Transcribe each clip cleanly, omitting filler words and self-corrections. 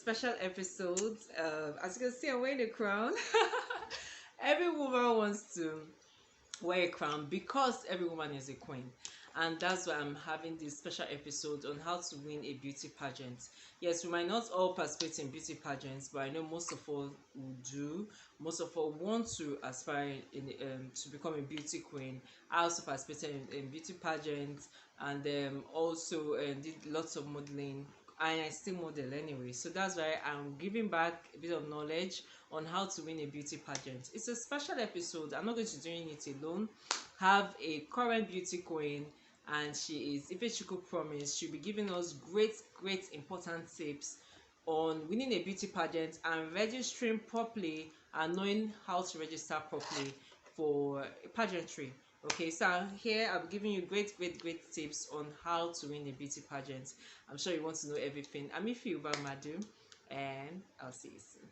special episode. As you can see, I'm wearing a crown. Every woman wants to wear a crown because every woman is a queen. And that's why I'm having this special episode on how to win a beauty pageant. Yes, we might not all participate in beauty pageants, but I know most of all who do. Most of all want to aspire to become a beauty queen. I also participated in beauty pageants and also did lots of modeling. And I still model anyway, so that's why I'm giving back a bit of knowledge on how to win a beauty pageant. It's a special episode. I'm not going to do it alone. Have a current beauty queen, and she is Ifechukwu Promise. She'll be giving us great important tips on winning a beauty pageant and registering properly and knowing how to register properly for pageantry. Okay, so here I'm giving you great tips on how to win a beauty pageant. I'm sure you want to know everything. I'm Ifyubahmadu, and I'll see you soon.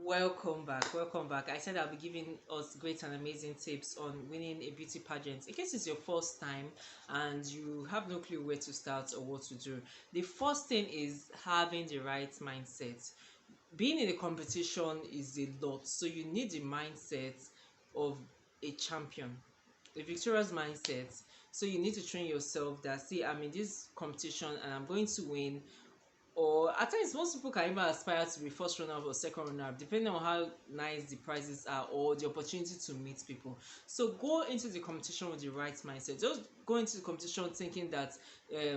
Welcome back. I said I'll be giving us great and amazing tips on winning a beauty pageant. In case it's your first time and you have no clue where to start or what to do, the first thing is having the right mindset. Being in a competition is a lot, so you need the mindset of a champion, a victorious mindset. So you need to train yourself that, see, I'm in this competition and I'm going to win. Or at times most people can even aspire to be first runner or second runner, depending on how nice the prizes are or the opportunity to meet people. So go into the competition with the right mindset. Just go into the competition thinking that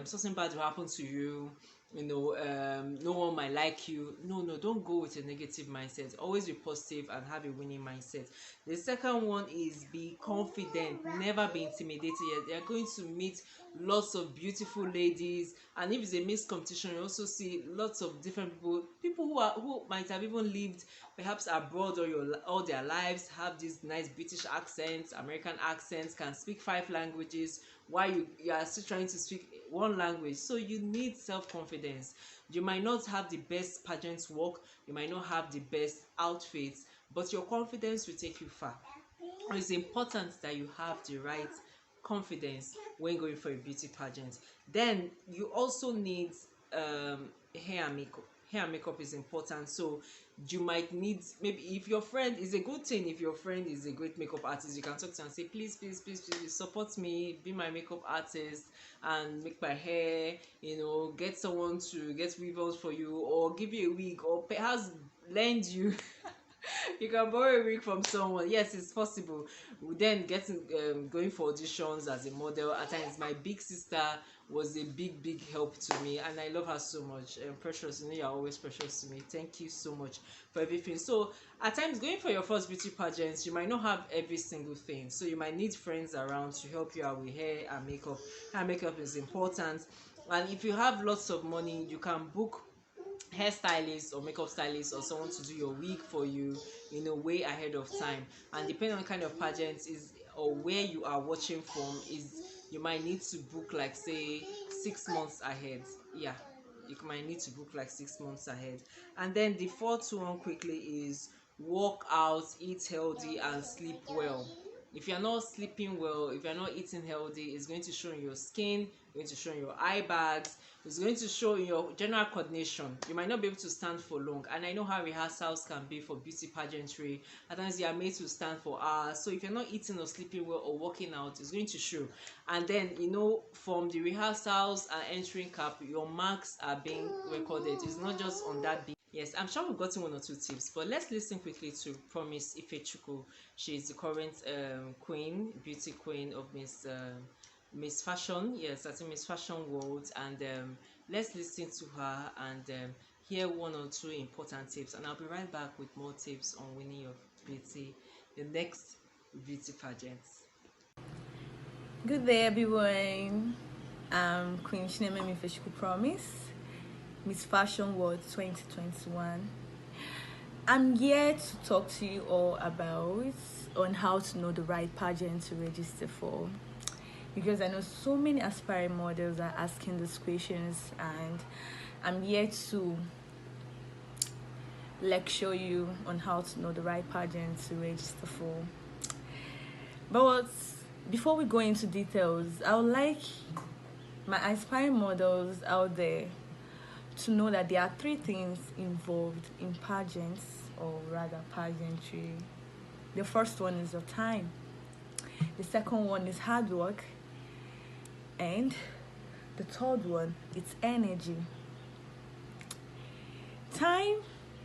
something bad will happen to you, no one might like you. No, don't go with a negative mindset. Always be positive and have a winning mindset. The second one is be confident. Never be intimidated. You're going to meet lots of beautiful ladies, and if it's a mixed competition, you also see lots of different people who might have even lived perhaps abroad all their lives, have these nice British accents, American accents, can speak 5 languages while you are still trying to speak one language. So you need self-confidence. You might not have the best pageant work, you might not have the best outfits, but your confidence will take you far. It's important that you have the right confidence when going for a beauty pageant. Then you also need hair and makeup. Hair and makeup is important. So you might need, maybe if your friend is a good thing, if your friend is a great makeup artist, you can talk to her and say, please support me, be my makeup artist and make my hair, get someone to get weavers for you, or give you a wig, or perhaps lend you you can borrow a wig from someone. Yes, it's possible. Then going for auditions as a model. At times my big sister was a big help to me, and I love her so much. Precious, you're always precious to me. Thank you so much for everything. So at times going for your first beauty pageants, you might not have every single thing, so you might need friends around to help you out with hair and makeup. Hair and makeup is important, and if you have lots of money, you can book hairstylist or makeup stylist or someone to do your wig for you way ahead of time. And depending on kind of pageant is or where you are watching from, is you might need to book like say 6 months ahead. Yeah, you might need to book like 6 months ahead. And then the fourth one quickly is work out, eat healthy and sleep well. If you're not sleeping well, if you're not eating healthy, it's going to show in your skin, going to show in your eye bags, it's going to show in your general coordination. You might not be able to stand for long, and I know how rehearsals can be for beauty pageantry. At times you are made to stand for hours, so if you're not eating or sleeping well or working out, it's going to show. And then from the rehearsals and entering cap, your marks are being recorded. It's not just on that big. Yes, I'm sure we've gotten 1 or 2 tips, but let's listen quickly to Promise Ifechukwu. She is the current beauty queen of Miss Fashion. Yes, I think Miss Fashion World. And let's listen to her and hear 1 or 2 important tips. And I'll be right back with more tips on winning your beauty, the next beauty pageants. Good day, everyone. I'm Queen Chinemelu Ifechukwu Promise, Miss Fashion World 2021. I'm here to talk to you all about on how to know the right pageant to register for, because I know so many aspiring models are asking these questions, and I'm here to lecture you on how to know the right pageant to register for. But before we go into details, I would like my aspiring models out there to know that there are three things involved in pageants, or rather pageantry. The first one is your time, the second one is hard work, and the third one is energy. Time,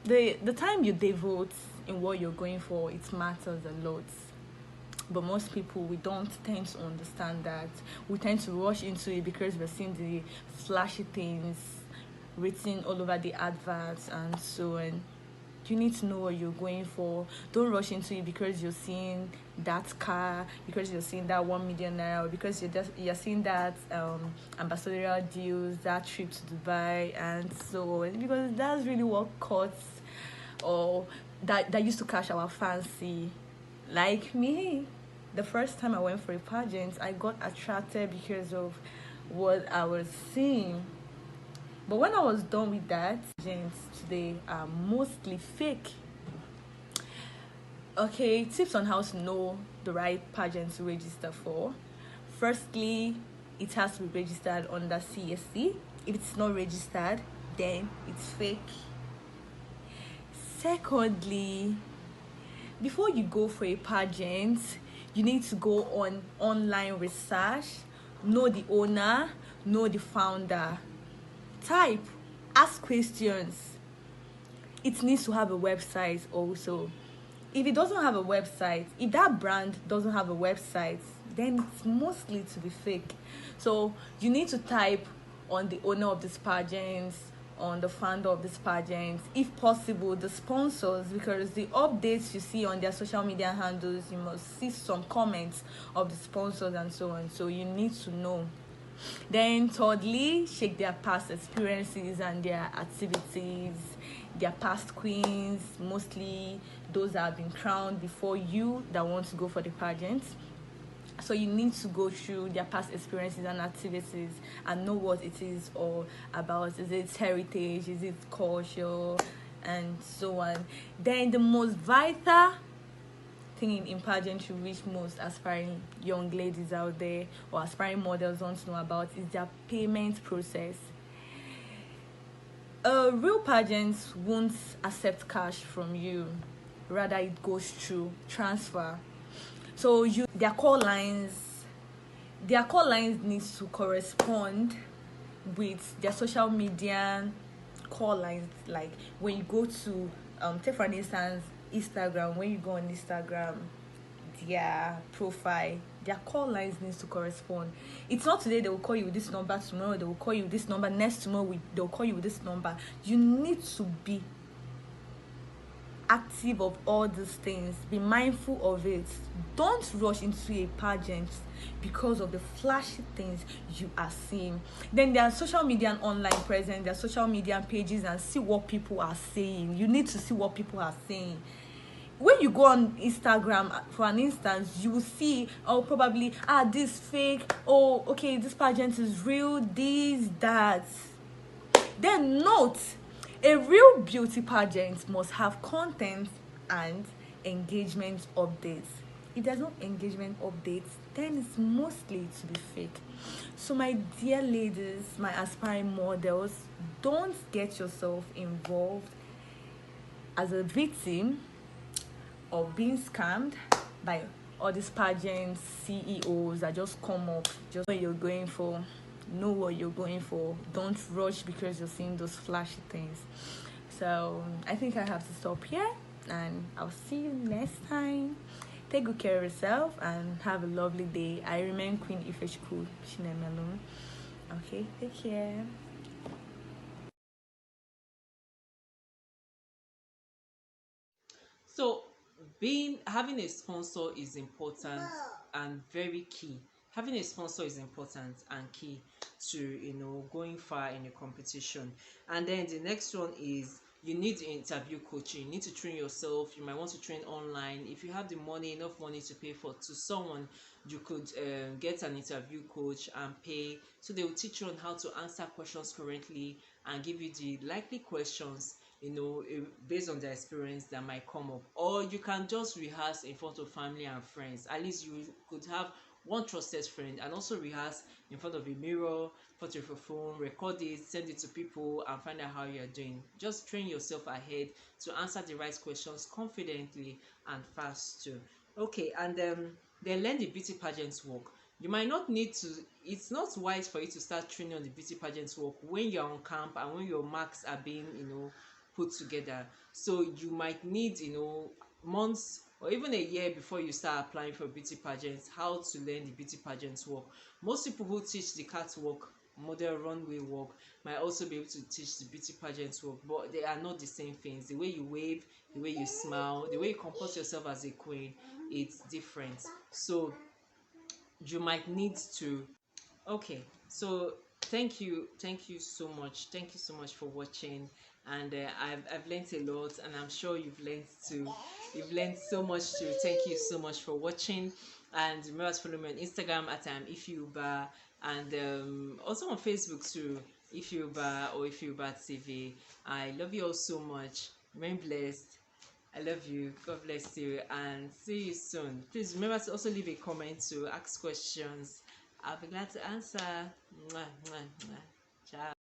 the time you devote in what you're going for, it matters a lot. But most people, we don't tend to understand that. We tend to rush into it because we're seeing the flashy things written all over the adverts and so on. You need to know what you're going for. Don't rush into it because you're seeing that car, because you're seeing that 1 million naira, or because you're seeing that ambassadorial deals, that trip to Dubai and so on. Because that's really what caught, or that used to catch our fancy. Like me, the first time I went for a pageant, I got attracted because of what I was seeing. But when I was done with that, pageants today are mostly fake. Okay, tips on how to know the right pageant to register for. Firstly, it has to be registered under CSC. If it's not registered, then it's fake. Secondly, before you go for a pageant, you need to go on online research, know the owner, know the founder, type, ask questions. It needs to have a website also. If it doesn't have a website, if that brand doesn't have a website, then it's mostly to be fake. So you need to type on the owner of this pageant, on the founder of this pageant, if possible the sponsors, because the updates you see on their social media handles, you must see some comments of the sponsors and so on. So you need to know. Then thirdly, check their past experiences and their activities, their past queens, mostly those that have been crowned before you that want to go for the pageant. So you need to go through their past experiences and activities and know what it is all about. Is it heritage? Is it culture? And so on. Then the most vital thing in pageantry, which most aspiring young ladies out there or aspiring models want to know about, is their payment process. Real pageants won't accept cash from you. Rather, it goes through transfer. So their call lines needs to correspond with their social media call lines. Like when you go to take for instance Instagram, when you go on Instagram, their profile, their call lines needs to correspond. It's not today they will call you with this number, tomorrow they will call you with this number, next tomorrow they'll call you with this number. You need to be active of all these things. Be mindful of it. Don't rush into a pageant because of the flashy things you are seeing. Then there are social media and online presence, there are social media pages, and see what people are saying. You need to see what people are saying. When you go on Instagram, for an instance, you will see, oh, probably, this fake, oh, okay, this pageant is real, this, that. Then note, a real beauty pageant must have content and engagement updates. If there's no engagement updates, then it's mostly to be fake. So my dear ladies, my aspiring models, don't get yourself involved as a victim of being scammed by all these pageant CEOs that just come up, just what you're going for. Know what you're going for. Don't rush because you're seeing those flashy things. So I think I have to stop here, and I'll see you next time. Take good care of yourself and have a lovely day. I remain Queen Ifechukwu Chinemelu. Okay, take care. So having a sponsor is important and very key. Having a sponsor is important and key to going far in a competition. And then the next one is you need interview coaching. You need to train yourself. You might want to train online. If you have the money, enough money to pay for to someone, you could get an interview coach and pay. So they will teach you on how to answer questions correctly and give you the likely questions based on their experience that might come up. Or you can just rehearse in front of family and friends. At least you could have one trusted friend and also rehearse in front of a mirror, in front of your phone, record it, send it to people, and find out how you're doing. Just train yourself ahead to answer the right questions confidently and fast too. Okay, and then learn the beauty pageants work. You might not need to, it's not wise for you to start training on the beauty pageants work when you're on camp and when your marks are being put together. So you might need months or even a year before you start applying for beauty pageants, how to learn the beauty pageants work. Most people who teach the catwalk, model, runway work might also be able to teach the beauty pageants work, but they are not the same things. The way you wave, the way you smile, the way you compose yourself as a queen, it's different. So you might need to. Okay, so thank you so much, for watching. And I've learned a lot, and I'm sure you've learned so much too. Thank you so much for watching, and remember to follow me on Instagram at IfyUbah, and also on Facebook too, IfyUbah or IfyUbahTV. I love you all so much. Remain blessed. I love you. God bless you, and see you soon. Please remember to also leave a comment to ask questions. I'll be glad to answer. Mwah, mwah, mwah. Ciao.